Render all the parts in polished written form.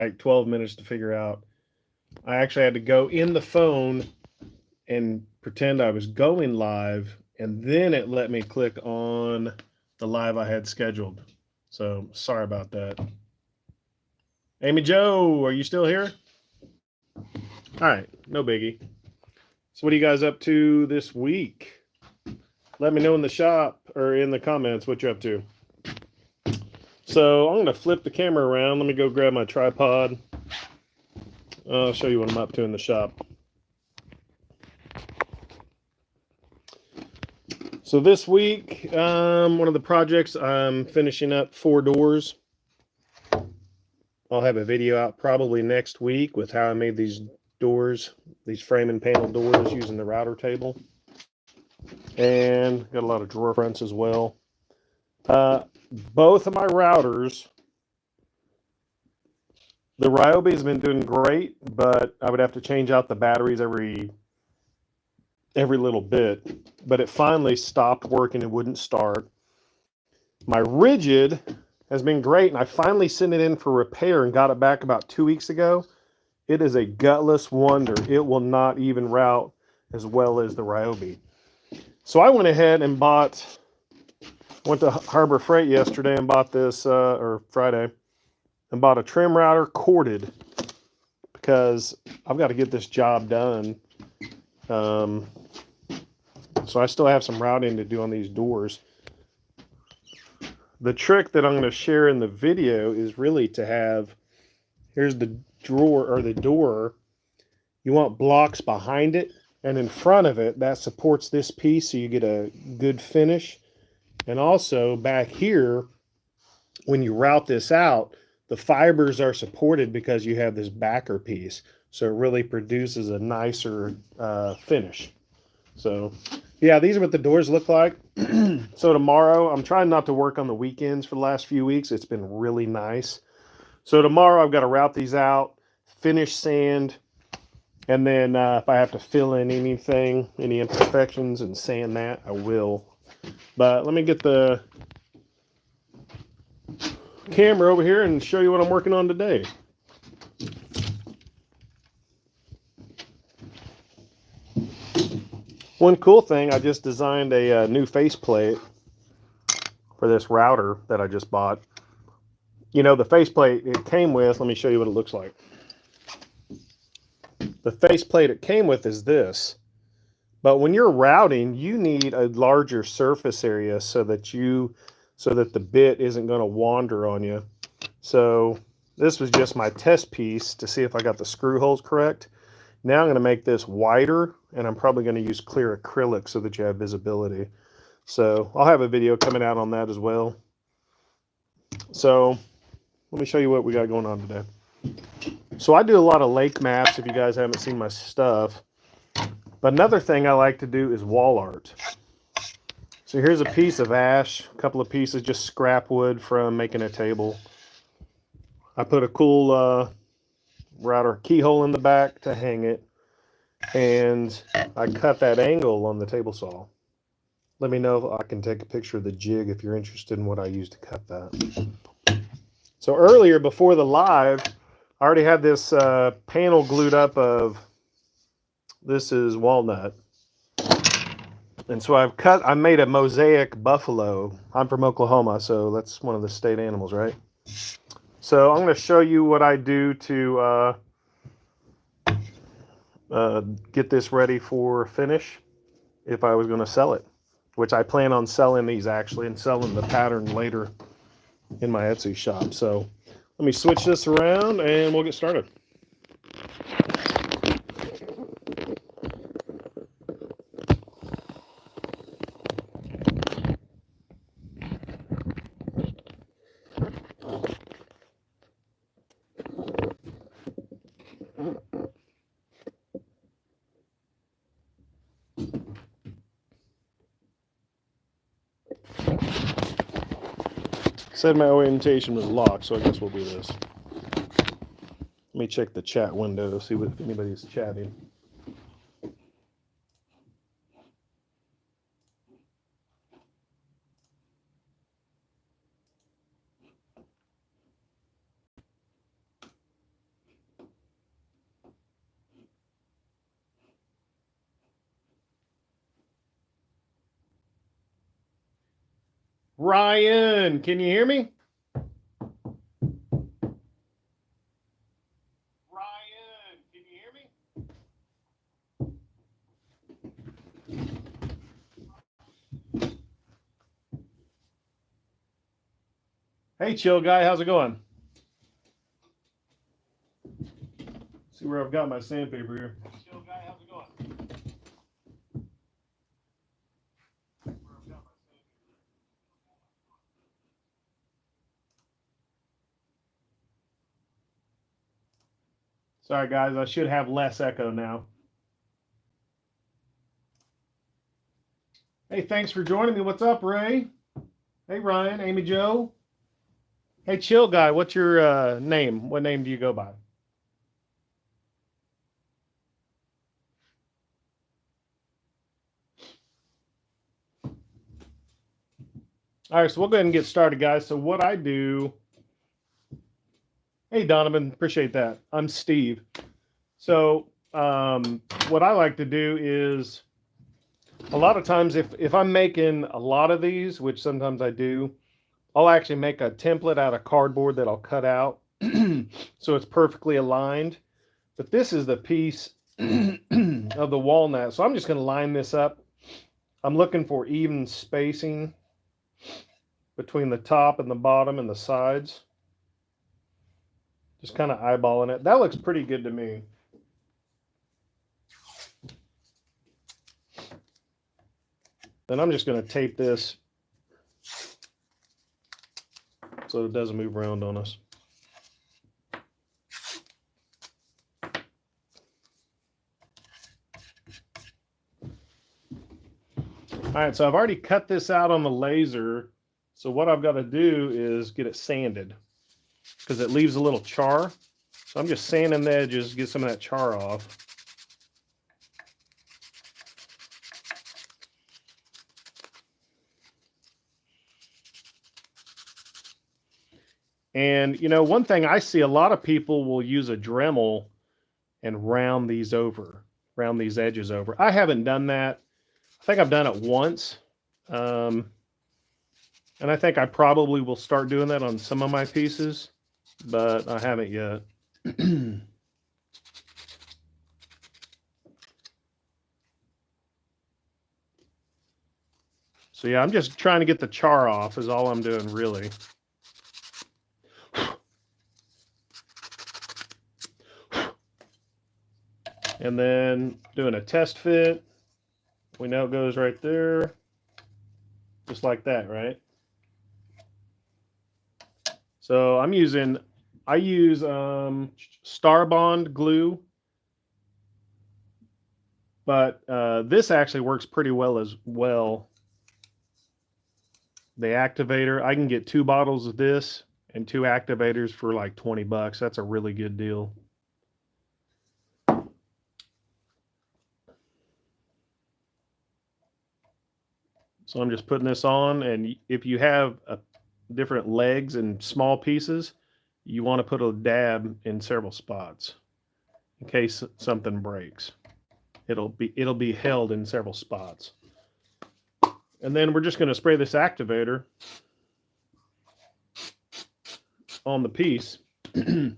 like 12 minutes to figure out. I actually had to go in the phone and pretend I was going live, and then it let me click on the live I had scheduled. So sorry about that. Amy Joe, are you still here? All right, no biggie. So what are you guys up to this week? Let me know in the shop or in the comments what you're up to. So I'm going to flip the camera around. Let me go grab my tripod. I'll show you what I'm up to in the shop. So this week, one of the projects, I'm finishing up 4 doors. I'll have a video out probably next week with how I made these doors, these frame and panel doors using the router table. And got a lot of drawer fronts as well. Both of my routers, the Ryobi has been doing great, but I would have to change out the batteries every little bit. But it finally stopped working and wouldn't start. My Rigid has been great, and I finally sent it in for repair and got it back about 2 weeks ago. It is a gutless wonder. It will not even route as well as the Ryobi. So I went ahead and went to Harbor Freight yesterday and bought this, or Friday, and bought a trim router corded because I've got to get this job done. So I still have some routing to do on these doors. The trick that I'm going to share in the video is really to have, here's the drawer or the door. You want blocks behind it and in front of it that supports this piece so you get a good finish. And also back here, when you route this out, the fibers are supported because you have this backer piece. So it really produces a nicer finish. So yeah, these are what the doors look like. So tomorrow, I'm trying not to work on the weekends for the last few weeks. It's been really nice. So tomorrow I've got to route these out, finish sand, and then if I have to fill in anything, any imperfections and sand that, I will. But let me get the camera over here and show you what I'm working on today. One cool thing, I just designed a new faceplate for this router that I just bought. You know, the faceplate it came with, let me show you what it looks like. The faceplate it came with is this. But when you're routing, you need a larger surface area so that the bit isn't going to wander on you. So this was just my test piece to see if I got the screw holes correct. Now I'm going to make this wider, and I'm probably going to use clear acrylic so that you have visibility. So I'll have a video coming out on that as well. So let me show you what we got going on today. So I do a lot of lake maps if you guys haven't seen my stuff. But another thing I like to do is wall art. So here's a piece of ash, a couple of pieces, just scrap wood from making a table. I put a cool router keyhole in the back to hang it, and I cut that angle on the table saw. Let me know if I can take a picture of the jig if you're interested in what I used to cut that. So earlier, before the live, I already had this panel glued up of, this is walnut. And so I made a mosaic buffalo. I'm from Oklahoma, so that's one of the state animals, right? So I'm going to show you what I do to get this ready for finish if I was going to sell it, which I plan on selling these actually and selling the pattern later in my Etsy shop. So let me switch this around and we'll get started. Said my orientation was locked, so I guess we'll do this. Let me check the chat window, see if anybody's chatting. Ryan, can you hear me? Ryan, can you hear me? Hey, chill guy, how's it going? See where I've got my sandpaper here. Chill guy, how's it going? Sorry guys, I should have less echo now. Hey, thanks for joining me. What's up, Ray? Hey, Ryan, Amy Joe. Hey, chill guy, what's your name? What name do you go by? All right, so we'll go ahead and get started, guys. So what I do... Hey, Donovan, appreciate that. I'm Steve. So what I like to do is, a lot of times if I'm making a lot of these, which sometimes I do, I'll actually make a template out of cardboard that I'll cut out so it's perfectly aligned. But this is the piece of the walnut. So I'm just going to line this up. I'm looking for even spacing between the top and the bottom and the sides. Just kind of eyeballing it. That looks pretty good to me. Then I'm just going to tape this so it doesn't move around on us. All right, so I've already cut this out on the laser. So what I've got to do is get it sanded because it leaves a little char. So I'm just sanding the edges to get some of that char off. And, you know, one thing I see, a lot of people will use a Dremel and round these edges over. I haven't done that. I think I've done it once. And I think I probably will start doing that on some of my pieces, but I haven't yet. So yeah, I'm just trying to get the char off is all I'm doing really. And then doing a test fit. We know it goes right there. Just like that, right? So I use Starbond glue, but this actually works pretty well as well. The activator, I can get 2 bottles of this and 2 activators for like 20 bucks. That's a really good deal. So I'm just putting this on, and if you have different legs and small pieces, you want to put a dab in several spots in case something breaks. It'll be held in several spots. And then we're just going to spray this activator on the piece. And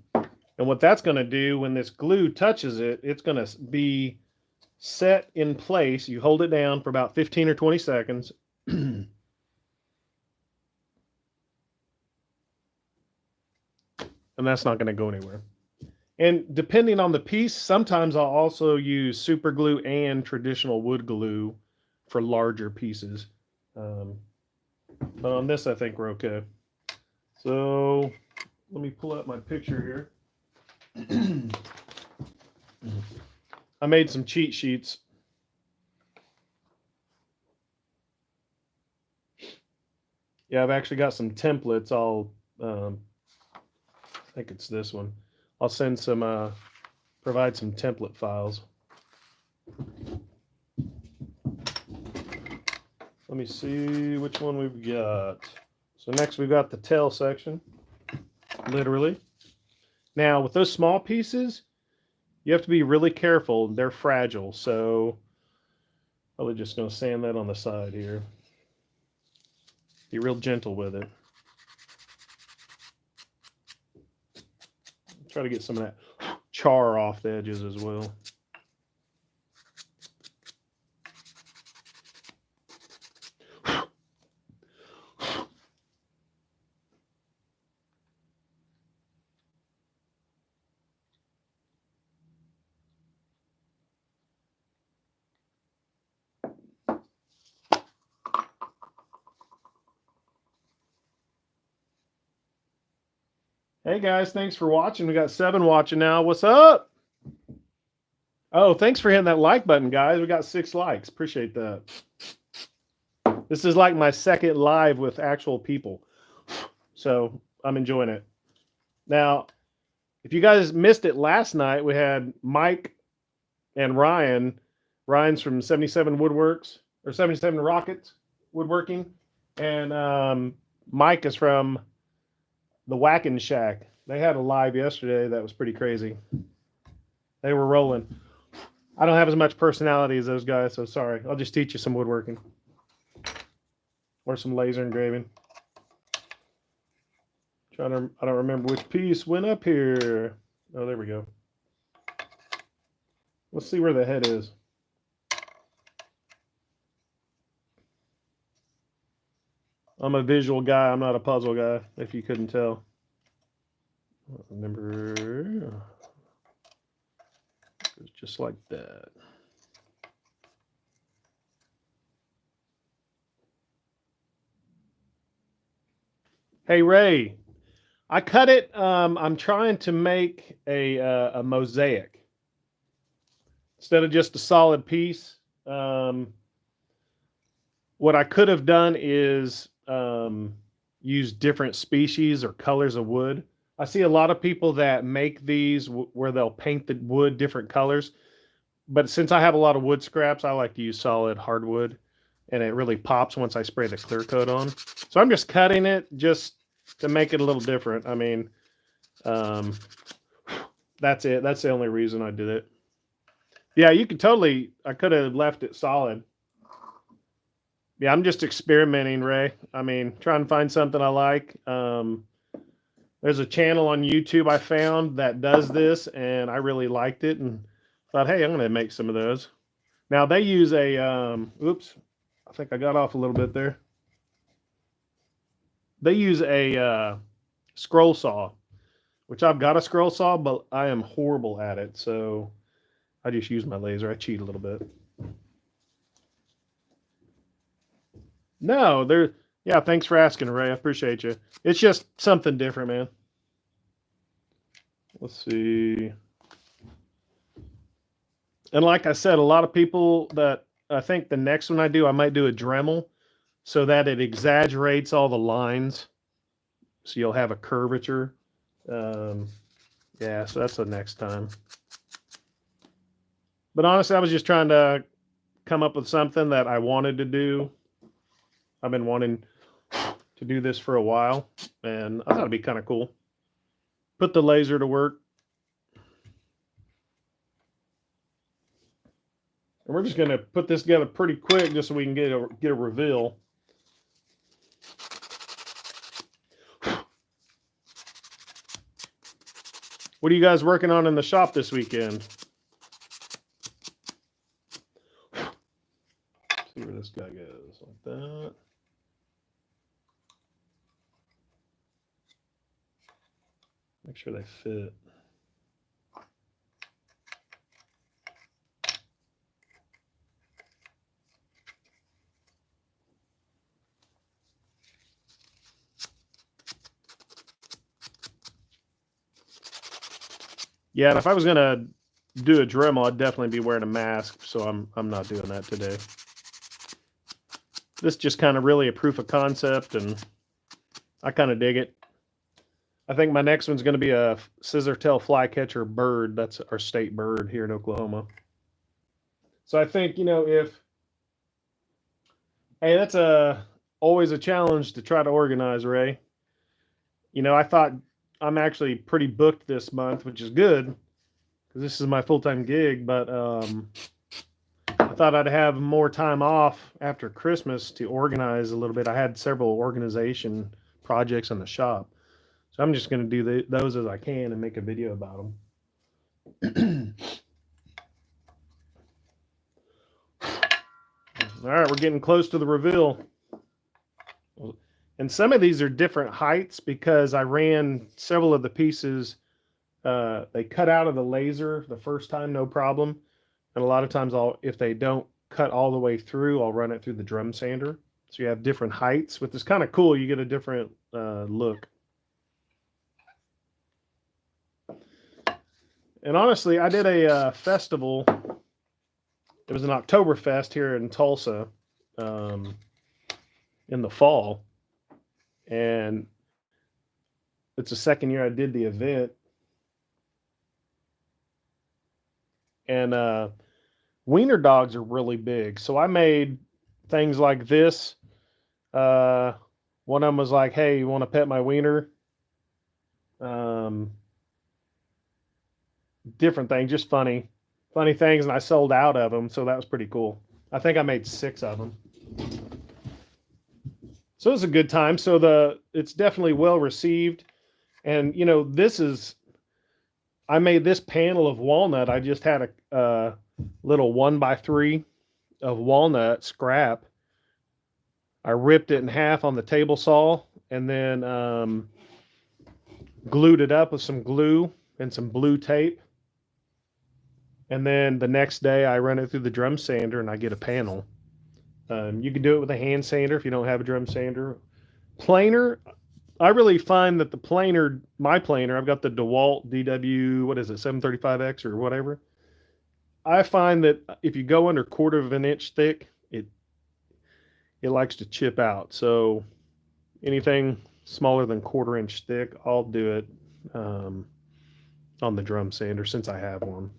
what that's going to do when this glue touches it, it's going to be set in place. You hold it down for about 15 or 20 seconds. And that's not going to go anywhere. And depending on the piece, sometimes I'll also use super glue and traditional wood glue for larger pieces. But on this, I think we're okay. So let me pull out my picture here. I made some cheat sheets. Yeah, I've actually got some templates. I think it's this one. I'll send some, provide some template files. Let me see which one we've got. So next we've got the tail section, literally. Now with those small pieces, you have to be really careful. They're fragile, so probably just going to sand that on the side here. Be real gentle with it. Try to get some of that char off the edges as well. Hey guys, thanks for watching. We got 7 watching now. What's up? Oh, thanks for hitting that like button, guys. We got 6 likes. Appreciate that. This is like my second live with actual people. So I'm enjoying it. Now, if you guys missed it last night, we had Mike and Ryan. Ryan's from 77 Woodworks, or 77 Rockets Woodworking. And Mike is from the Whackin' Shack. They had a live yesterday that was pretty crazy. They were rolling. I don't have as much personality as those guys, so sorry. I'll just teach you some woodworking. Or some laser engraving. I don't remember which piece went up here. Oh, there we go. Let's see where the head is. I'm a visual guy. I'm not a puzzle guy, if you couldn't tell. Remember, it's just like that. Hey, Ray, I cut it. I'm trying to make a mosaic instead of just a solid piece. What I could have done is use different species or colors of wood. I see a lot of people that make these where they'll paint the wood different colors. But since I have a lot of wood scraps, I like to use solid hardwood. And it really pops once I spray the clear coat on. So I'm just cutting it just to make it a little different. I mean, that's it. That's the only reason I did it. Yeah, you could totally, I could have left it solid. Yeah, I'm just experimenting, Ray. I mean, trying to find something I like. There's a channel on YouTube I found that does this, and I really liked it and thought, hey, I'm going to make some of those. Now, they use a, oops, I think I got off a little bit there. They use a scroll saw, which I've got a scroll saw, but I am horrible at it. So I just use my laser. I cheat a little bit. No, yeah, thanks for asking, Ray. I appreciate you. It's just something different, man. Let's see. And like I said, a lot of people that I think the next one I do, I might do a Dremel so that it exaggerates all the lines. So you'll have a curvature. Yeah, so that's the next time. But honestly, I was just trying to come up with something that I wanted to do. I've been wanting to do this for a while, and I thought it'd be kind of cool. Put the laser to work. And we're just going to put this together pretty quick just so we can get a reveal. What are you guys working on in the shop this weekend? See where this guy goes, like that. Make sure they fit. Yeah, and if I was gonna do a Dremel, I'd definitely be wearing a mask, so I'm not doing that today. This is just kind of really a proof of concept, and I kind of dig it. I think my next one's going to be a scissor tail flycatcher bird. That's our state bird here in Oklahoma. So I think, you know, hey, that's always a challenge to try to organize, Ray. You know, I thought I'm actually pretty booked this month, which is good because this is my full-time gig. But I I thought I'd have more time off after Christmas to organize a little bit. I had several organization projects in the shop. So I'm just going to do those as I can and make a video about them. All right, we're getting close to the reveal. And some of these are different heights because I ran several of the pieces. They cut out of the laser the first time, no problem. And a lot of times, if they don't cut all the way through, I'll run it through the drum sander. So you have different heights, which is kind of cool. You get a different look. And honestly, I did a festival. It was an Oktoberfest here in Tulsa in the fall. And it's the second year I did the event. And wiener dogs are really big. So I made things like this. One of them was like, hey, you want to pet my wiener? Different things, just funny things. And I sold out of them. So that was pretty cool. I think I made 6 of them. So it was a good time. So it's definitely well received. And, you know, I made this panel of walnut. I just had a little 1x3 of walnut scrap. I ripped it in half on the table saw and then glued it up with some glue and some blue tape. And then the next day I run it through the drum sander and I get a panel. You can do it with a hand sander if you don't have a drum sander. Planer, I really find that my planer, I've got the DeWalt DW, what is it, 735X or whatever. I find that if you go under 1/4 of an inch thick, it likes to chip out. So anything smaller than 1/4 inch thick, I'll do it on the drum sander since I have one.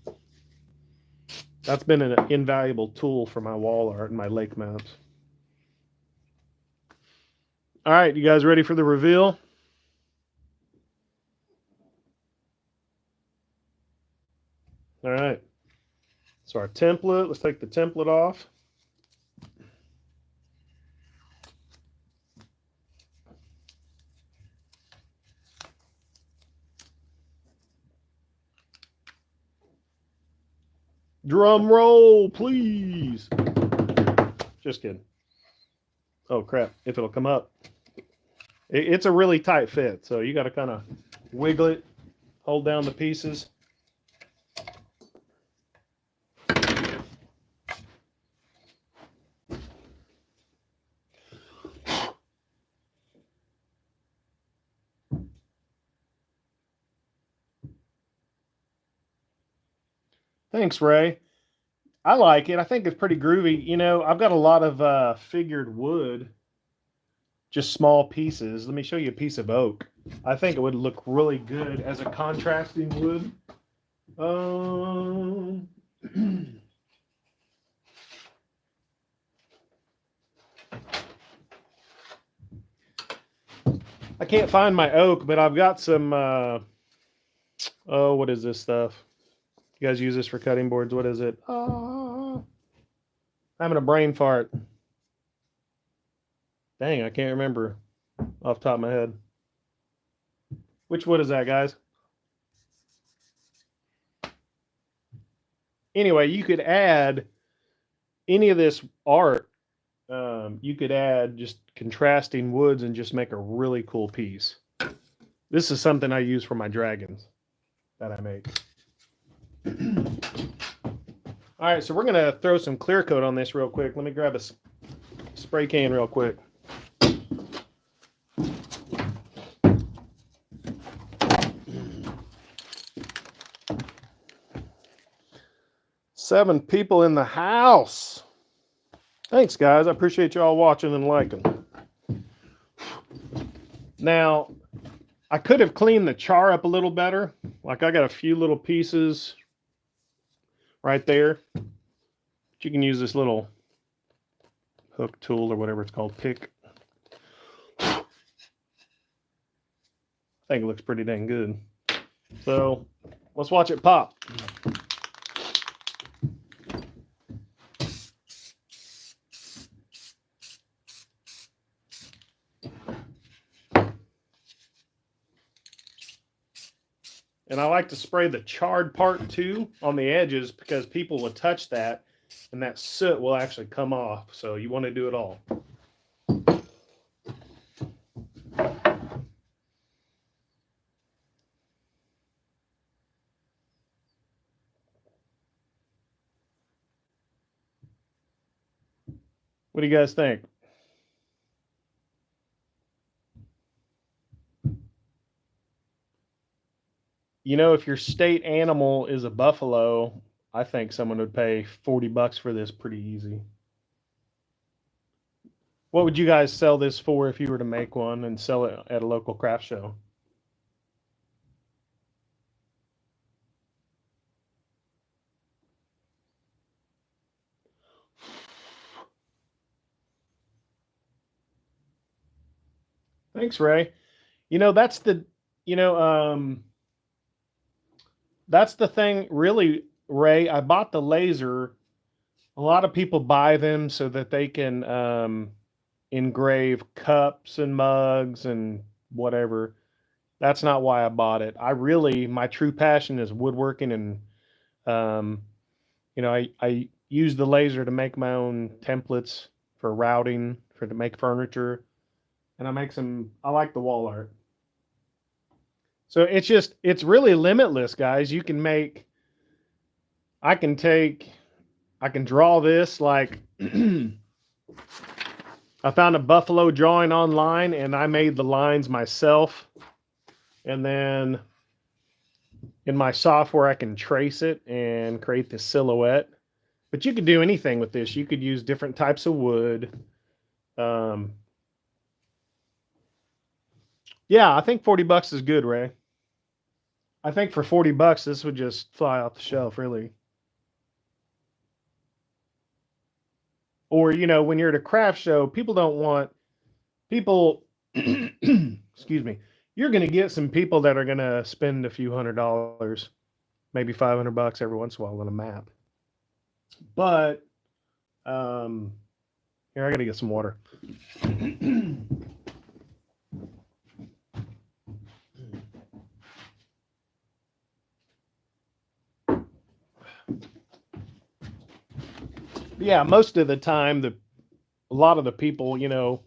That's been an invaluable tool for my wall art and my lake mounts. All right, you guys ready for the reveal? All right. So our template, let's take the template off. Drum roll, please. Just kidding. Oh, crap. If it'll come up. It's a really tight fit, so you got to kind of wiggle it, hold down the pieces. Thanks, Ray. I like it. I think it's pretty groovy. You know, I've got a lot of figured wood, just small pieces. Let me show you a piece of oak. I think it would look really good as a contrasting wood. I can't find my oak, but I've got some, what is this stuff? You guys use this for cutting boards. What is it? I'm having a brain fart. Dang, I can't remember off the top of my head. Which wood is that, guys? Anyway, you could add any of this art. You could add just contrasting woods and just make a really cool piece. This is something I use for my dragons that I make. All right, so we're going to throw some clear coat on this real quick. Let me grab a spray can real quick. Seven people in the house. Thanks, guys. I appreciate you all watching and liking. Now, I could have cleaned the char up a little better. Like I got a few little pieces right there. But you can use this little hook tool or whatever it's called, pick. I think it looks pretty dang good. So let's watch it pop. And I like to spray the charred part too on the edges because people will touch that and that soot will actually come off. So you want to do it all. What do you guys think? You know, if your state animal is a buffalo, I think someone would pay $40 for this pretty easy. What would you guys sell this for if you were to make one and sell it at a local craft show? Thanks, Ray. You know, that's the, you know, that's the thing, really, Ray. I bought the laser. A lot of people buy them so that they can engrave cups and mugs and whatever. That's not why I bought it. My true passion is woodworking, and you know, I use the laser to make my own templates for routing, to make furniture, and I like the wall art. So it's really limitless, guys. I can draw this like, I found a buffalo drawing online and I made the lines myself. And then in my software, I can trace it and create the silhouette. But you could do anything with this. You could use different types of wood. Yeah, I think $40 is good, Ray. I think for $40, this would just fly off the shelf, really. Or, you know, when you're at a craft show, people, excuse me, you're going to get some people that are going to spend a few $100s, maybe $500 every once in a while on a map. But, here, I got to get some water. Yeah, most of the time, a lot of the people, you know,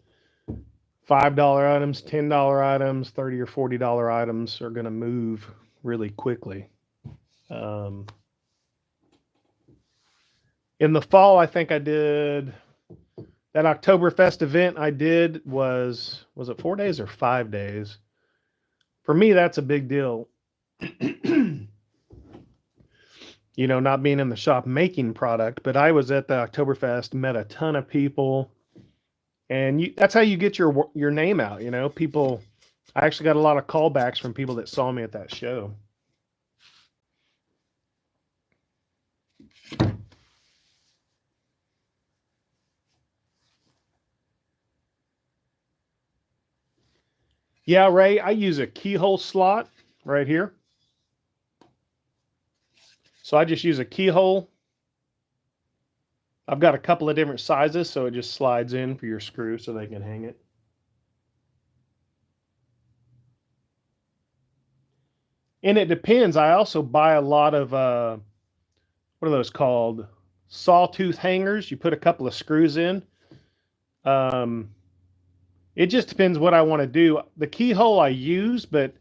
$5 items, $10 items, $30 or $40 items are going to move really quickly. In the fall, I think I did that Oktoberfest event. I did was it 4 days or 5 days? For me, that's a big deal. You know, not being in the shop making product, but I was at the Oktoberfest, met a ton of people, and that's how you get your name out. You know, people. I actually got a lot of callbacks from people that saw me at that show. Yeah, Ray, I use a keyhole slot right here. So I just use a keyhole. I've got a couple of different sizes, so it just slides in for your screw so they can hang it. And it depends. I also buy a lot of, what are those called? Sawtooth hangers. You put a couple of screws in. It just depends what I want to do. The keyhole I use, but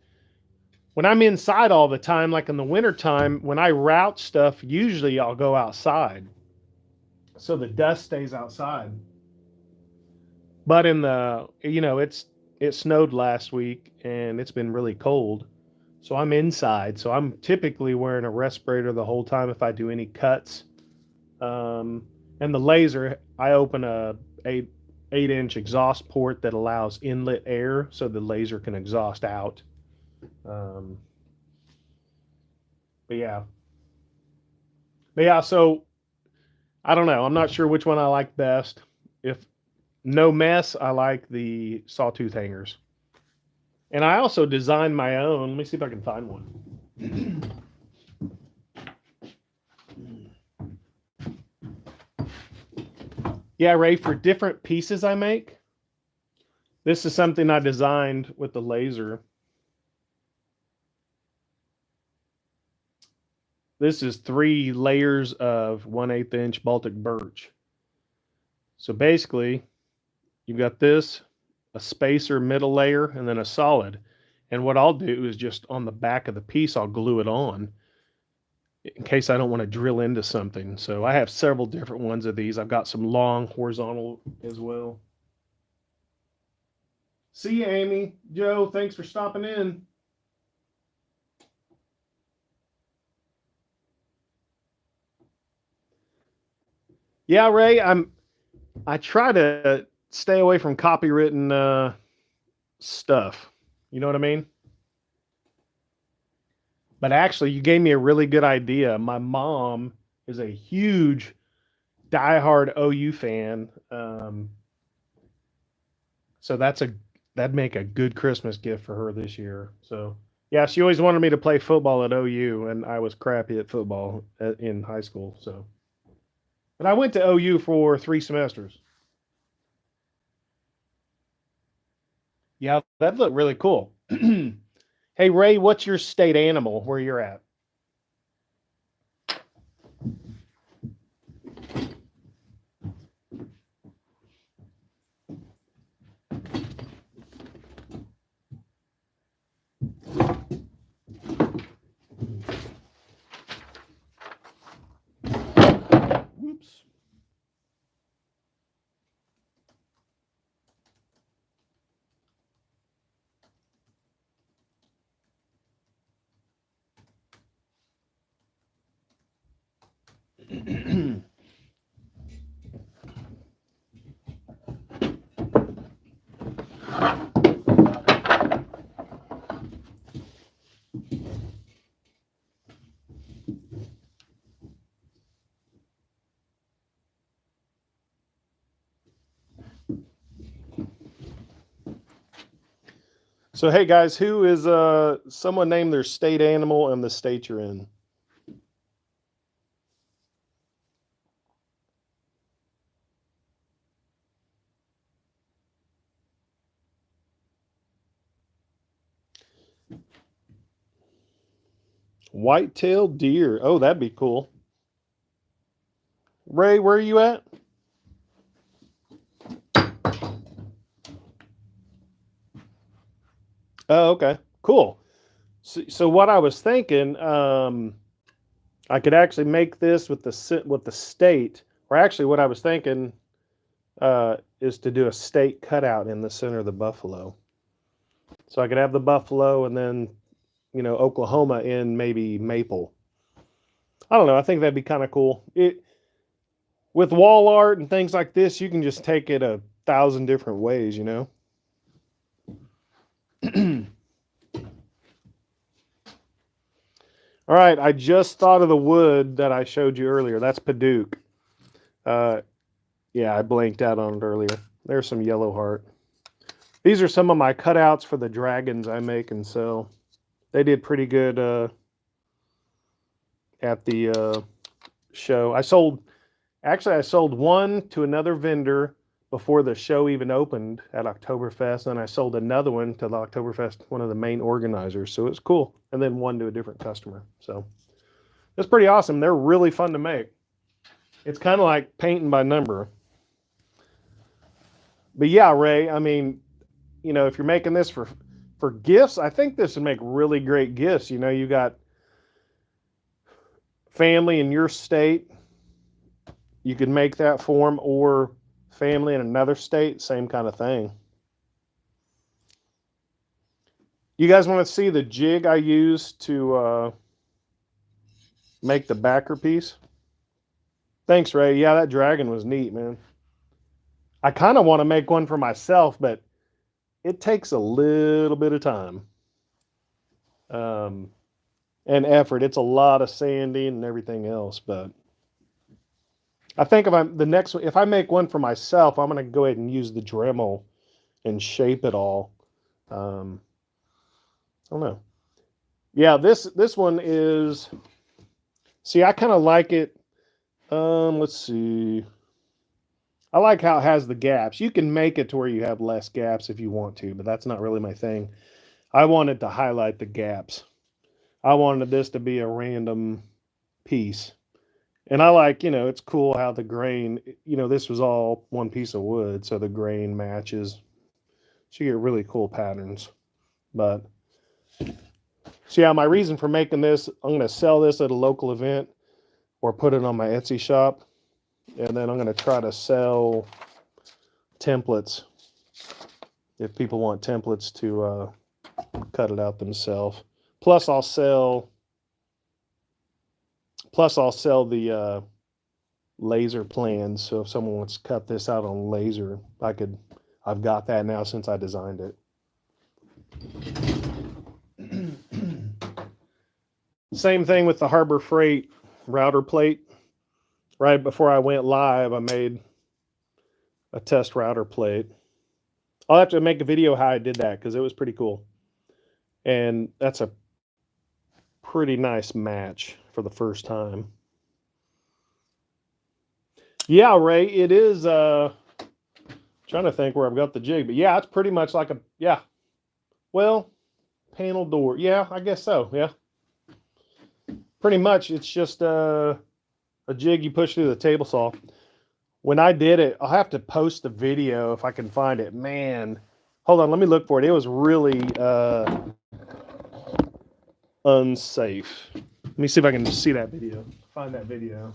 when I'm inside all the time, like in the wintertime, when I route stuff, usually I'll go outside. So the dust stays outside. But in the, you know, it snowed last week and it's been really cold. So I'm inside. So I'm typically wearing a respirator the whole time if I do any cuts. And the laser, I open a 8-inch exhaust port that allows inlet air so the laser can exhaust out. But yeah, so I don't know. I'm not sure which one I like best. If no mess, I like the sawtooth hangers. And I also designed my own. Let me see if I can find one. Yeah, Ray, for different pieces I make, this is something I designed with the laser. this is 3 layers of 1/8 inch Baltic birch. So basically, you've got this, a spacer middle layer, and then a solid. And what I'll do is just on the back of the piece, I'll glue it on in case I don't want to drill into something. So I have several different ones of these. I've got some long horizontal as well. See you, Amy. Joe, thanks for stopping in. Yeah, Ray, I try to stay away from copywritten stuff. You know what I mean? But actually, you gave me a really good idea. My mom is a huge diehard OU fan. So that'd make a good Christmas gift for her this year. So yeah, she always wanted me to play football at OU, and I was crappy at football in high school. So, but I went to OU for 3 semesters. Yeah, that looked really cool. Hey Ray, what's your state animal where you're at? Whoops. So hey guys, who is someone name their state animal and the state you're in? White-tailed deer. Oh, that'd be cool. Ray, where are you at? Oh, okay. Cool. So what I was thinking, I could actually make this with the state, or actually what I was thinking is to do a state cutout in the center of the buffalo. So I could have the buffalo and then, Oklahoma in maybe maple. I don't know. I think that'd be kind of cool. It with wall art and things like this, you can just take it 1,000 different ways, All right, I just thought of the wood that I showed you earlier. That's Paduk. Yeah, I blanked out on it earlier. There's some yellow heart. These are some of my cutouts for the dragons I make and sell. They did pretty good at the show. I sold one to another vendor before the show even opened at Oktoberfest, and I sold another one to the Oktoberfest, one of the main organizers. So it was cool, and then one to a different customer. So it's pretty awesome. They're really fun to make. It's kind of like painting by number. But yeah, Ray, I mean, if you're making this for gifts, I think this would make really great gifts. You got family in your state, you could make that for them, or family in another state, same kind of thing. You guys want to see the jig I used to make the backer piece? Thanks, Ray. Yeah, that dragon was neat, man. I kind of want to make one for myself, but it takes a little bit of time and effort. It's a lot of sanding and everything else, but I think if I make one for myself, I'm going to go ahead and use the Dremel and shape it all. I don't know. Yeah, this one is. See, I kind of like it. Let's see. I like how it has the gaps. You can make it to where you have less gaps if you want to, but that's not really my thing. I wanted to highlight the gaps. I wanted this to be a random piece. And I like, you know, it's cool how the grain, you know, this was all one piece of wood, so the grain matches. So you get really cool patterns. But, so yeah, my reason for making this, I'm going to sell this at a local event or put it on my Etsy shop. And then I'm going to try to sell templates if people want templates to cut it out themselves. Plus I'll sell the laser plans. So if someone wants to cut this out on laser, I've got that now since I designed it. Same thing with the Harbor Freight router plate. Right before I went live, I made a test router plate. I'll have to make a video how I did that because it was pretty cool. And that's a pretty nice match for the first time. Yeah, Ray, it is trying to think where I've got the jig, but yeah, it's pretty much like a, yeah. Well, panel door. Yeah, I guess so. Yeah. Pretty much it's just a jig you push through the table saw. When I did it, I'll have to post the video if I can find it. Man, hold on, let me look for it. It was really unsafe. Let me see if I can see that video. Find that video.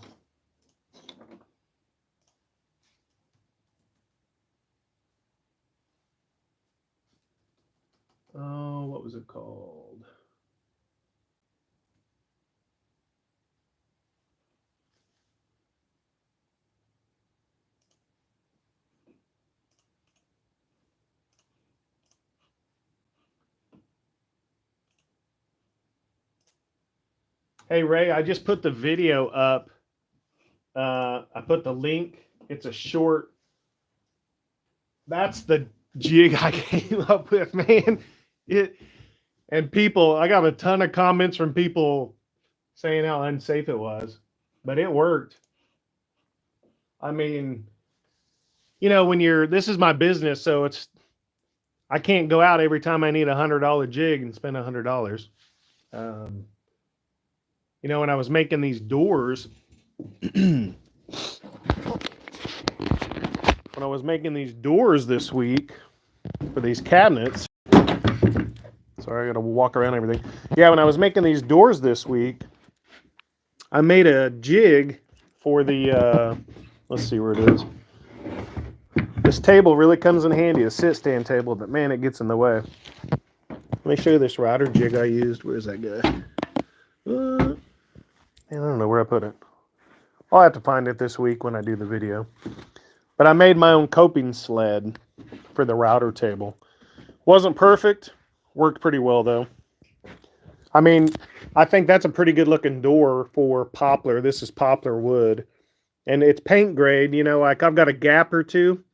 Oh, what was it called? Hey, Ray, I just put the video up. I put the link. It's a short. That's the jig I came up with, man. And people, I got a ton of comments from people saying how unsafe it was, but it worked. I mean, you know, this is my business, so I can't go out every time I need $100 jig and spend $100. You know, when I was making these doors, when I was making these doors this week for these cabinets, sorry, I got to walk around everything. Yeah, when I was making these doors this week, I made a jig for the, let's see where it is. This table really comes in handy, a sit-stand table, but man, it gets in the way. Let me show you this router jig I used. Where's that guy? I don't know where I put it. I'll have to find it this week when I do the video. But I made my own coping sled for the router table. Wasn't perfect. Worked pretty well, though. I mean, I think that's a pretty good looking door for poplar. This is poplar wood. And it's paint grade. You know, like I've got a gap or two.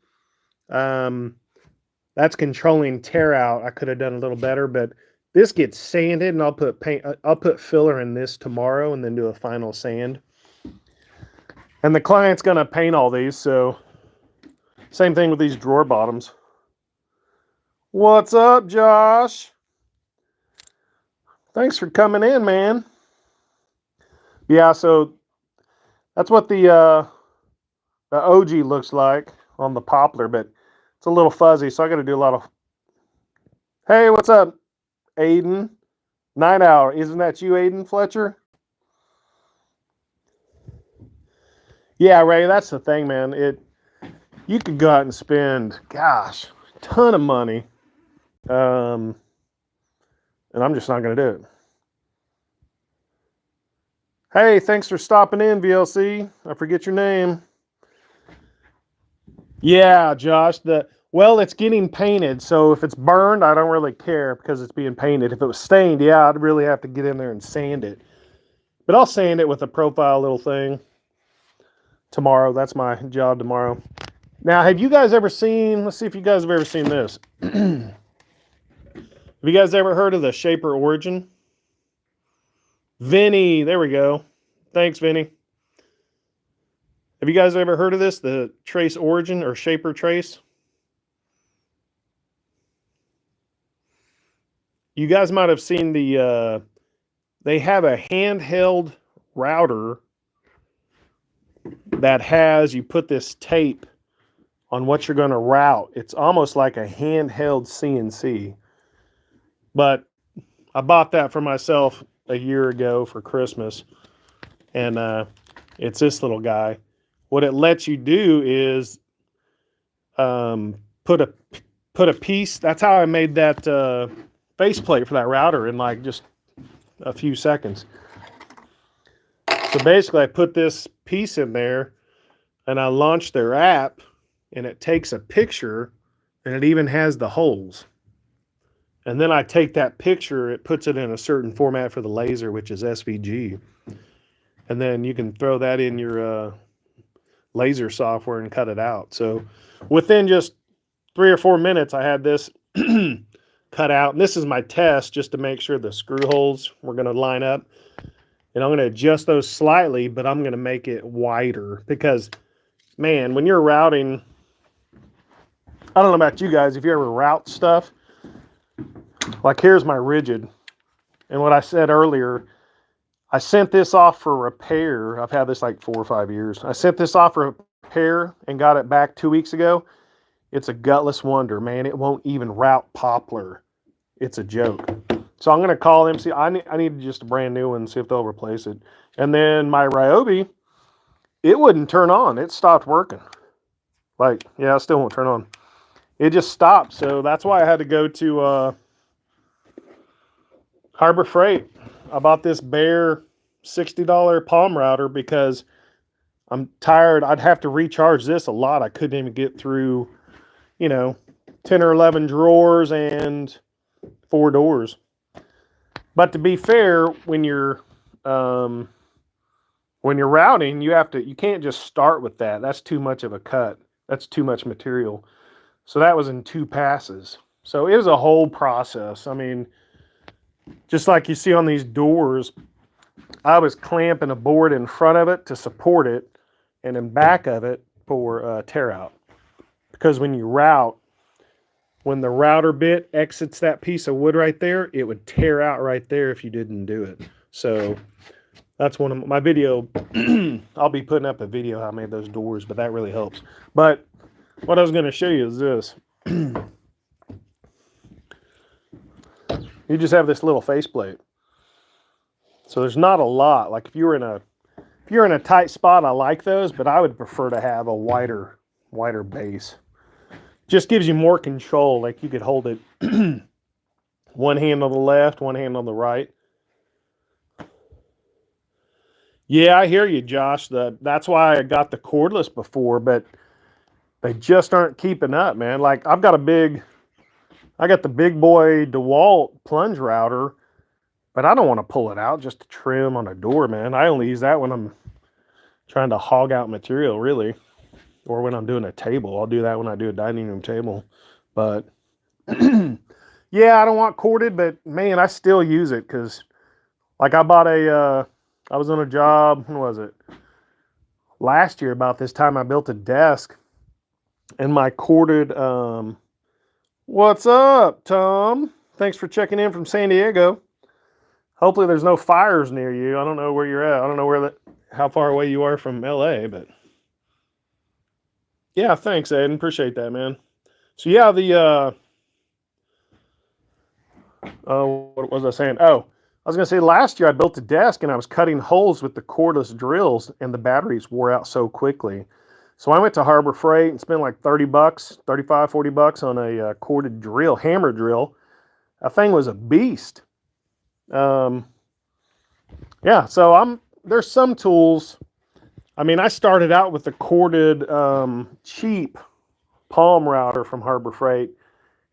That's controlling tear out. I could have done a little better, but this gets sanded, and I'll put filler in this tomorrow and then do a final sand. And the client's going to paint all these, so same thing with these drawer bottoms. What's up, Josh? Thanks for coming in, man. Yeah, so that's what the OG looks like on the poplar, but it's a little fuzzy, so I got to do a lot of... Hey, what's up, Aiden? Night Owl. Isn't that you, Aiden Fletcher? Yeah, Ray, that's the thing, man. You could go out and spend, gosh, a ton of money. And I'm just not going to do it. Hey, thanks for stopping in, VLC. I forget your name. Yeah, Josh. Well, it's getting painted, so if it's burned, I don't really care because it's being painted. If it was stained, yeah, I'd really have to get in there and sand it. But I'll sand it with a profile little thing tomorrow. That's my job tomorrow. Now, have you guys ever seen, let's see if you guys have ever seen this. Have you guys ever heard of the Shaper Origin? Vinny, there we go. Thanks, Vinny. Have you guys ever heard of this, the Trace Origin or Shaper Trace? You guys might have seen they have a handheld router that has, you put this tape on what you're going to route. It's almost like a handheld CNC. But I bought that for myself a year ago for Christmas. And it's this little guy. What it lets you do is put a piece. That's how I made that faceplate for that router in like just a few seconds. So basically I put this piece in there and I launch their app and it takes a picture and it even has the holes. And then I take that picture, it puts it in a certain format for the laser, which is SVG. And then you can throw that in your laser software and cut it out. So within just 3 or 4 minutes, I had this cut out. And this is my test just to make sure the screw holes were going to line up. And I'm going to adjust those slightly, but I'm going to make it wider because, man, when you're routing, I don't know about you guys, if you ever route stuff, like here's my rigid. And what I said earlier, I sent this off for repair. I've had this like 4 or 5 years. I sent this off for repair and got it back 2 weeks ago. It's a gutless wonder, man. It won't even route poplar. It's a joke. So I'm going to call them. See, I need just a brand new one, see if they'll replace it. And then my Ryobi, it wouldn't turn on. It stopped working. Like, yeah, it still won't turn on. It just stopped. So that's why I had to go to Harbor Freight. I bought this bare $60 palm router because I'm tired. I'd have to recharge this a lot. I couldn't even get through, 10 or 11 drawers and 4 doors. But to be fair, when you're routing, you can't just start with that. That's too much of a cut. That's too much material. So that was in 2 passes. So it was a whole process. I mean, just like you see on these doors, I was clamping a board in front of it to support it and in back of it for tear out. Because when you route, when the router bit exits that piece of wood right there, it would tear out right there if you didn't do it. So that's one of my video. I'll be putting up a video how I made those doors, but that really helps. But what I was going to show you is this. You just have this little faceplate. So there's not a lot. Like if you're in a tight spot, I like those, but I would prefer to have a wider base. Just gives you more control. Like you could hold it one hand on the left, one hand on the right. Yeah, I hear you, Josh. That's why I got the cordless before, but they just aren't keeping up, man. Like I got the big boy DeWalt plunge router, but I don't want to pull it out just to trim on a door, man. I only use that when I'm trying to hog out material, really. Or when I'm doing a table. I'll do that when I do a dining room table. But yeah, I don't want corded, but man, I still use it because like I was on a job, when was it? Last year about this time I built a desk and my corded, what's up, Tom? Thanks for checking in from San Diego. Hopefully there's no fires near you. I don't know where you're at. I don't know how far away you are from LA, but yeah, thanks, Aiden. Appreciate that, man. So yeah, what was I saying? Oh, I was going to say last year I built a desk and I was cutting holes with the cordless drills and the batteries wore out so quickly. So I went to Harbor Freight and spent like $30, $35, $40 on a corded drill, hammer drill. That thing was a beast. Yeah, so there's some tools. I mean, I started out with the corded cheap palm router from Harbor Freight,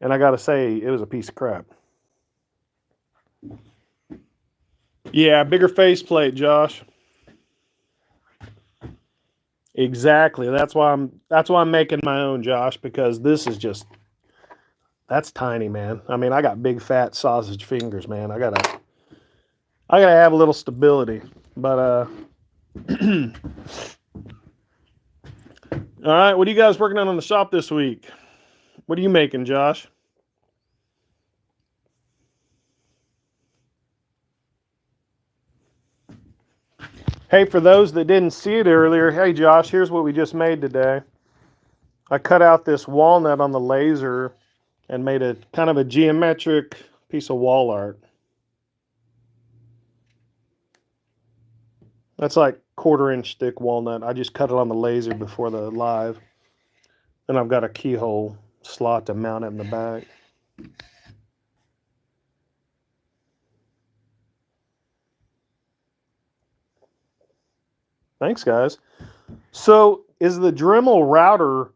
and I got to say, it was a piece of crap. Yeah, bigger faceplate, Josh. Exactly. That's why I'm making my own, Josh, because this is just, that's tiny, man. I mean, I got big fat sausage fingers, man. I gotta have a little stability. But all right, what are you guys working on the shop this week? What are you making, Josh? Hey, for those that didn't see it earlier, hey Josh, here's what we just made today. I cut out this walnut on the laser and made a kind of a geometric piece of wall art. That's like 1/4-inch thick walnut. I just cut it on the laser before the live. And I've got a keyhole slot to mount it in the back. Thanks, guys. So is the Dremel router,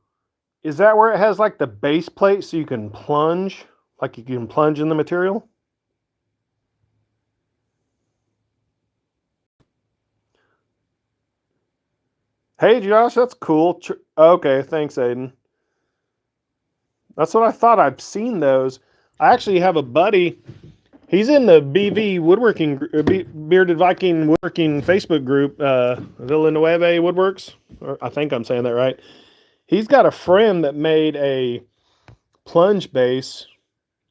is that where it has like the base plate so you can plunge? Like you can plunge in the material? Hey, Josh, that's cool. Okay, thanks, Aiden. That's what I thought. I've seen those. I actually have a buddy. He's in the BV Woodworking, Bearded Viking Woodworking Facebook group, Villanueva Woodworks. I think I'm saying that right. He's got a friend that made a plunge base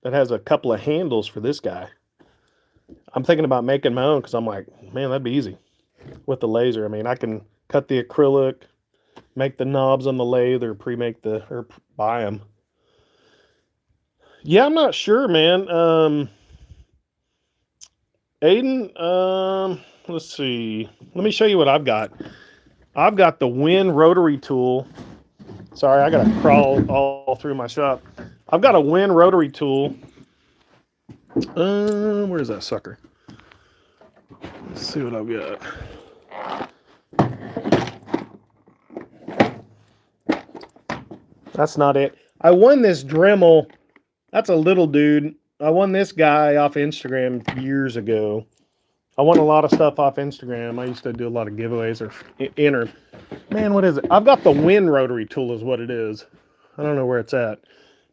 that has a couple of handles for this guy. I'm thinking about making my own because I'm like, man, that'd be easy with the laser. I mean, I can cut the acrylic, make the knobs on the lathe, or or buy them. Yeah, I'm not sure, man. Aiden, let's see. Let me show you what I've got. I've got the Win rotary tool. Sorry, I gotta crawl all through my shop. I've got a Win rotary tool. Where's that sucker? Let's see what I've got. That's not it. I won this Dremel. That's a little dude. I won this guy off Instagram years ago. I won a lot of stuff off Instagram. I used to do a lot of giveaways or enter. Man, what is it? I've got the Win rotary tool is what it is. I don't know where it's at.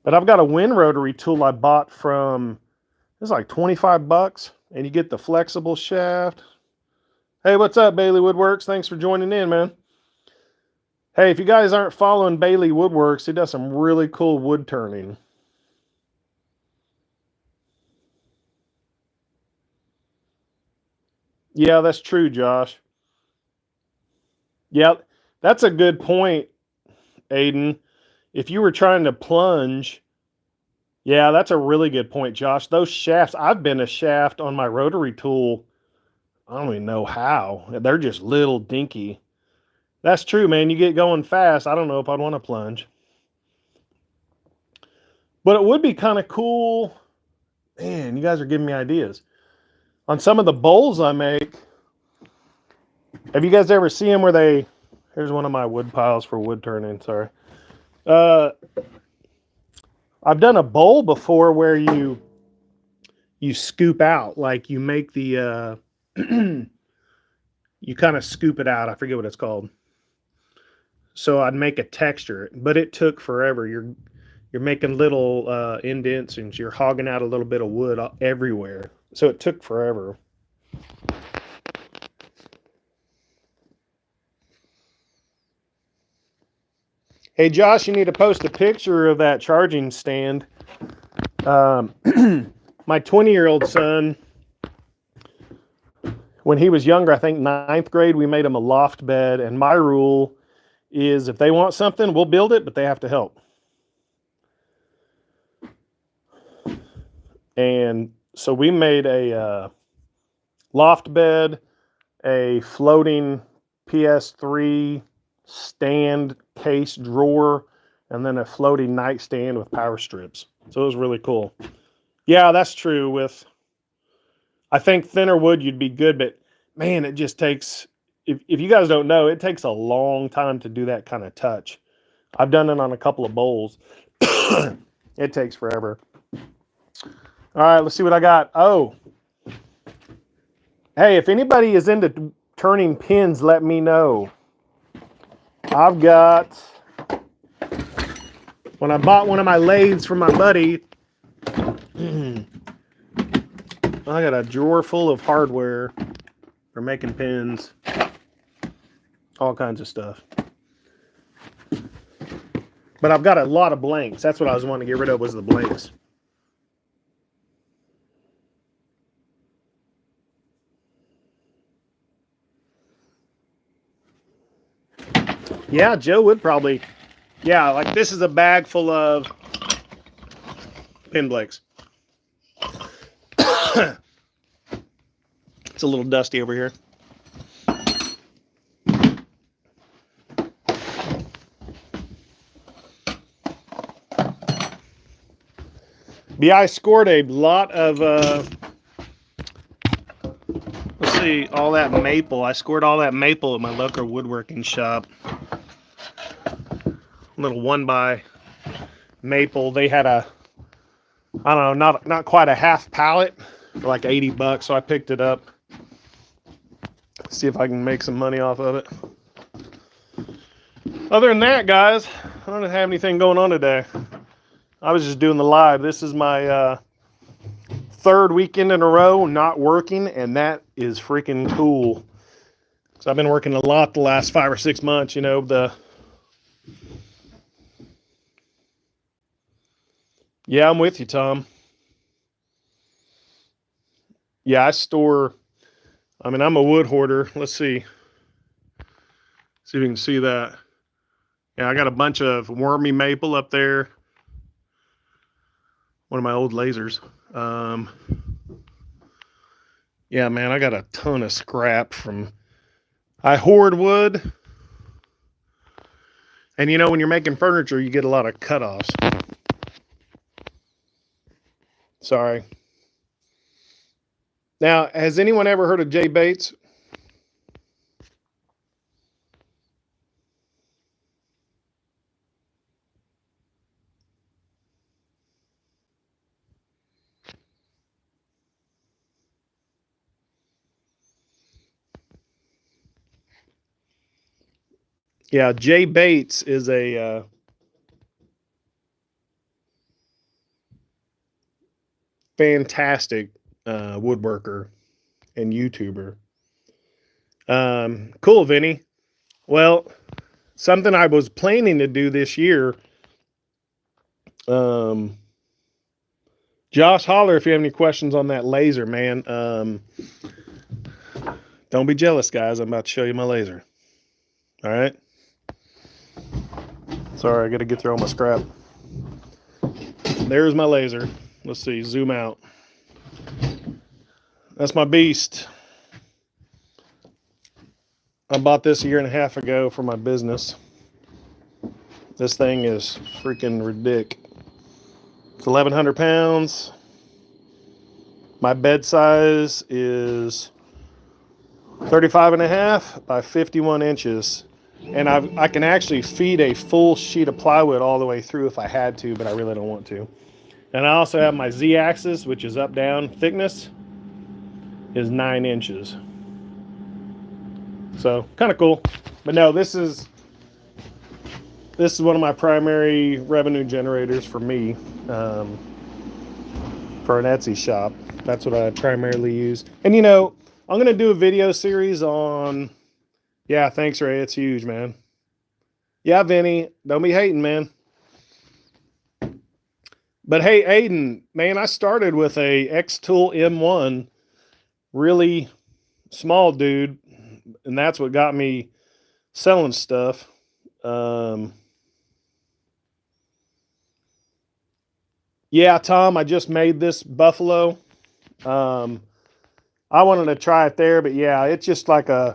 But I've got a Win rotary tool I bought from, it's like 25 bucks. And you get the flexible shaft. Hey, what's up, Bailey Woodworks? Thanks for joining in, man. Hey, if you guys aren't following Bailey Woodworks, he does some really cool wood turning. Yeah, that's true, Josh. Yeah, that's a good point, Aiden. If you were trying to plunge, yeah, that's a really good point, Josh. Those shafts, I've been a shaft on my rotary tool. I don't even know how. They're just little dinky. That's true, man. You get going fast. I don't know if I'd want to plunge. But it would be kind of cool. Man, you guys are giving me ideas. On some of the bowls I make, have you guys ever seen them where they, here's one of my wood piles for wood turning, sorry. I've done a bowl before where you scoop out, like you make the, you kind of scoop it out. I forget what it's called. So I'd make a texture, but it took forever. You're making little indents and you're hogging out a little bit of wood everywhere. So it took forever. Hey, Josh, you need to post a picture of that charging stand. My 20-year-old son, when he was younger, I think 9th grade, we made him a loft bed. And my rule is if they want something, we'll build it, but they have to help. And so we made a loft bed, a floating PS3 stand case drawer, and then a floating nightstand with power strips. So it was really cool. Yeah, that's true. With, I think thinner wood, you'd be good, but man, it just takes, if you guys don't know, it takes a long time to do that kind of touch. I've done it on a couple of bowls. It takes forever. All right, let's see what I got. Oh, hey, if anybody is into turning pins, let me know. I've got, when I bought one of my lathes from my buddy, I got a drawer full of hardware for making pins, all kinds of stuff. But I've got a lot of blanks. That's what I was wanting to get rid of, was the blanks. Yeah, Joe would probably. Yeah, like this is a bag full of pin blades. It's a little dusty over here. Yeah, I scored a lot of, let's see, all that maple. I scored all that maple at my local woodworking shop. Little 1x maple. They had a, I don't know, not quite a half pallet for like $80, so I picked it up. See if I can make some money off of it. Other than that, guys, I don't have anything going on today. I was just doing the live. This is my third weekend in a row not working, and that is freaking cool. So I've been working a lot the last 5 or 6 months. You know, yeah, I'm with you, Tom. Yeah, I'm a wood hoarder. Let's see if you can see that. Yeah, I got a bunch of wormy maple up there. One of my old lasers. Yeah, man, I got a ton of scrap from. I hoard wood. And you know, when you're making furniture, you get a lot of cutoffs. Sorry. Now, has anyone ever heard of Jay Bates? Yeah, Jay Bates is a fantastic woodworker and YouTuber. Cool, Vinny. Well, something I was planning to do this year. Josh, holler if you have any questions on that laser, man. Don't be jealous, guys. I'm about to show you my laser. All right. Sorry, I got to get through all my scrap. There's my laser. Let's see, zoom out. That's my beast. I bought this a year and a half ago for my business. This thing is freaking ridiculous. It's 1,100 pounds. My bed size is 35.5 by 51 inches. And I can actually feed a full sheet of plywood all the way through if I had to, but I really don't want to. And I also have my Z-axis, which is up-down thickness, is 9 inches. So kind of cool. But no, this is one of my primary revenue generators for me, for an Etsy shop. That's what I primarily use. And you know, I'm gonna do a video series on. Yeah, thanks, Ray. It's huge, man. Yeah, Vinny, don't be hating, man. But hey, Aiden, man, I started with a X-Tool M1, really small dude, and that's what got me selling stuff. Yeah, Tom, I just made this buffalo. I wanted to try it there, but yeah, it's just like I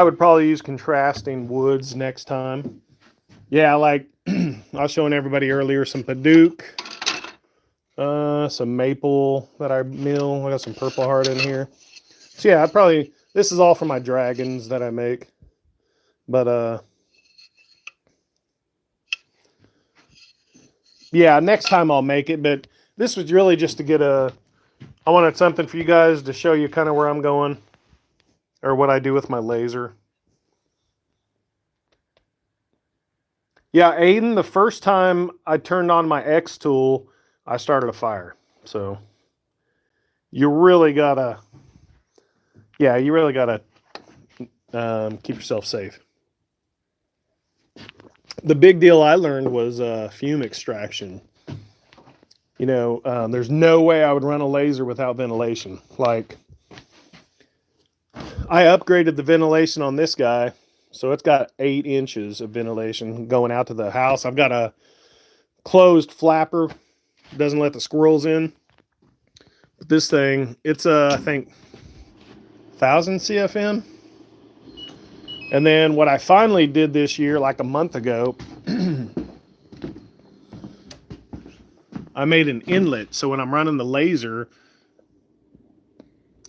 would probably use contrasting woods next time. Yeah, like I was showing everybody earlier, some Paduk, some maple that I mill. I got some purple heart in here. So yeah, this is all for my dragons that I make. But yeah, next time I'll make it. But this was really just to I wanted something for you guys to show you kind of where I'm going or what I do with my laser. Yeah, Aiden, the first time I turned on my X-Tool, I started a fire. So you really gotta keep yourself safe. The big deal I learned was fume extraction. You know, there's no way I would run a laser without ventilation. Like, I upgraded the ventilation on this guy, So it's got 8 inches of ventilation going out to the house. I've got a closed flapper, doesn't let the squirrels in. But this thing, it's I think 1,000 CFM. And then what I finally did this year, like a month ago, I made an inlet. So when I'm running the laser,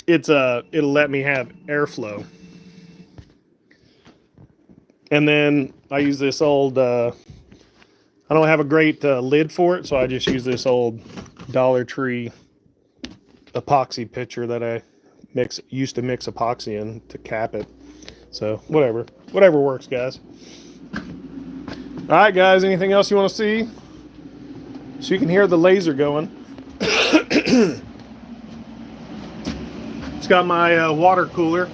it'll let me have airflow. And then I use this old, I don't have a great lid for it, so I just use this old Dollar Tree epoxy pitcher that I used to mix epoxy in to cap it. So whatever works, guys. All right, guys, anything else you want to see? So you can hear the laser going. It's got my water cooler.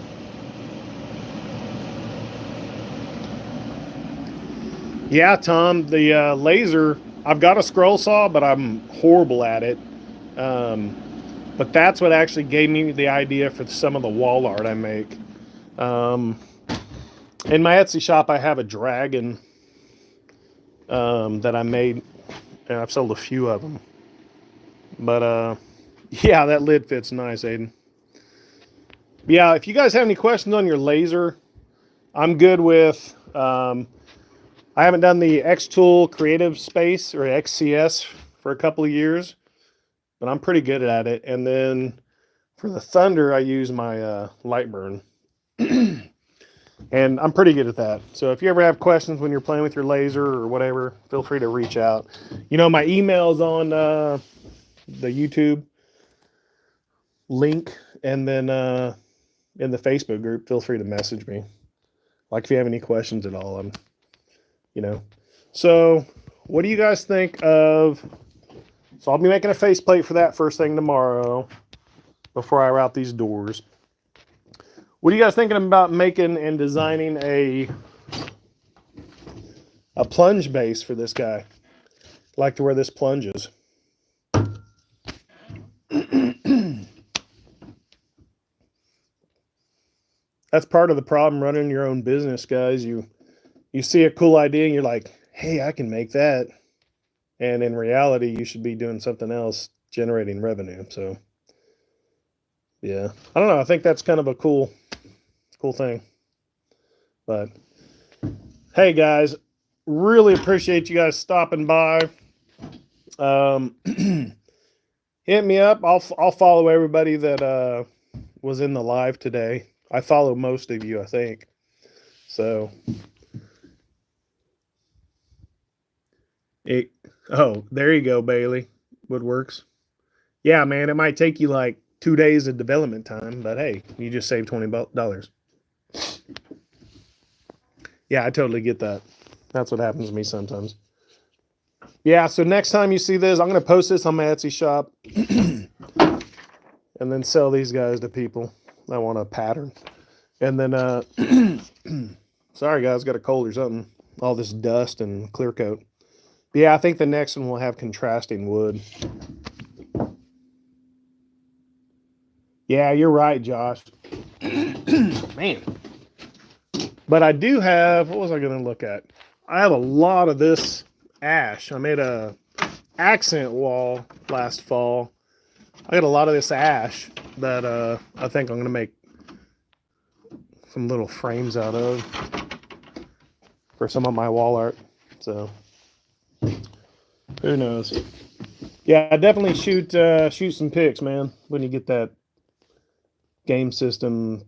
Yeah, Tom, the laser, I've got a scroll saw, but I'm horrible at it. But that's what actually gave me the idea for some of the wall art I make. In my Etsy shop, I have a dragon that I made, and I've sold a few of them. But yeah, that lid fits nice, Aiden. Yeah, if you guys have any questions on your laser, I'm good with... I haven't done the X-Tool Creative Space or XCS for a couple of years, but I'm pretty good at it. And then for the Thunder, I use my Lightburn. And I'm pretty good at that. So if you ever have questions when you're playing with your laser or whatever, feel free to reach out. You know, my email's on the YouTube link, and then in the Facebook group, feel free to message me. Like if you have any questions at all, you know. So what do you guys think of... So I'll be making a faceplate for that first thing tomorrow before I route these doors. What are you guys thinking about making and designing a plunge base for this guy? I like to where this plunges. That's part of the problem running your own business, guys. You see a cool idea and you're like, hey, I can make that. And in reality, you should be doing something else, generating revenue. So, yeah. I don't know. I think that's kind of a cool thing. But, hey, guys, really appreciate you guys stopping by. Hit me up. I'll follow everybody that was in the live today. I follow most of you, I think. So... Oh, there you go, Bailey. Woodworks. Yeah, man, it might take you like 2 days of development time, but hey, you just saved $20. Yeah, I totally get that. That's what happens to me sometimes. Yeah, so next time you see this, I'm going to post this on my Etsy shop and then sell these guys to people that want a pattern. And then, sorry guys, got a cold or something. All this dust and clear coat. Yeah, I think the next one will have contrasting wood. Yeah, you're right, Josh. Man. But I do have, what was I going to look at? I have a lot of this ash. I made a accent wall last fall. I got a lot of this ash that I think I'm going to make some little frames out of for some of my wall art. So... who knows? Yeah, definitely shoot some pics, man, when you get that game system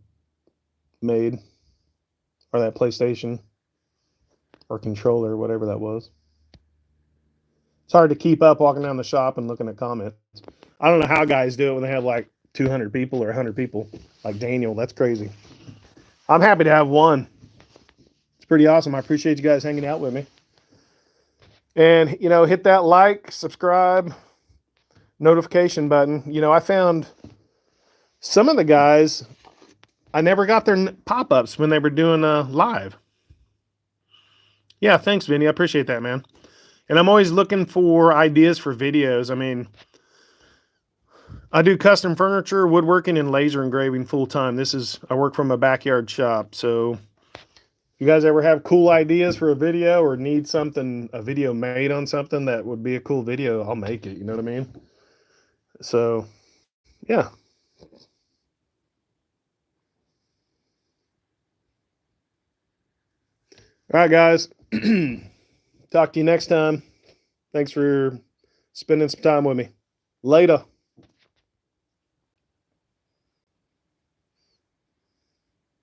made, or that PlayStation or controller, whatever that was. It's hard to keep up walking down the shop and looking at comments. I don't know how guys do it when they have like 200 people or 100 people, like Daniel. That's crazy. I'm happy to have one. It's pretty awesome. I appreciate you guys hanging out with me. And, you know, hit that like, subscribe, notification button. You know, I found some of the guys, I never got their pop-ups when they were doing live. Yeah, thanks, Vinny. I appreciate that, man. And I'm always looking for ideas for videos. I mean, I do custom furniture, woodworking, and laser engraving full-time. I work from a backyard shop. So You guys ever have cool ideas for a video or need something, a video made on something that would be a cool video, I'll make it. You know what I mean? So, yeah. All right, guys. Talk to you next time. Thanks for spending some time with me. Later.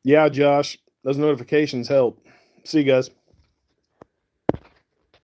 Yeah, Josh, those notifications help. See you guys.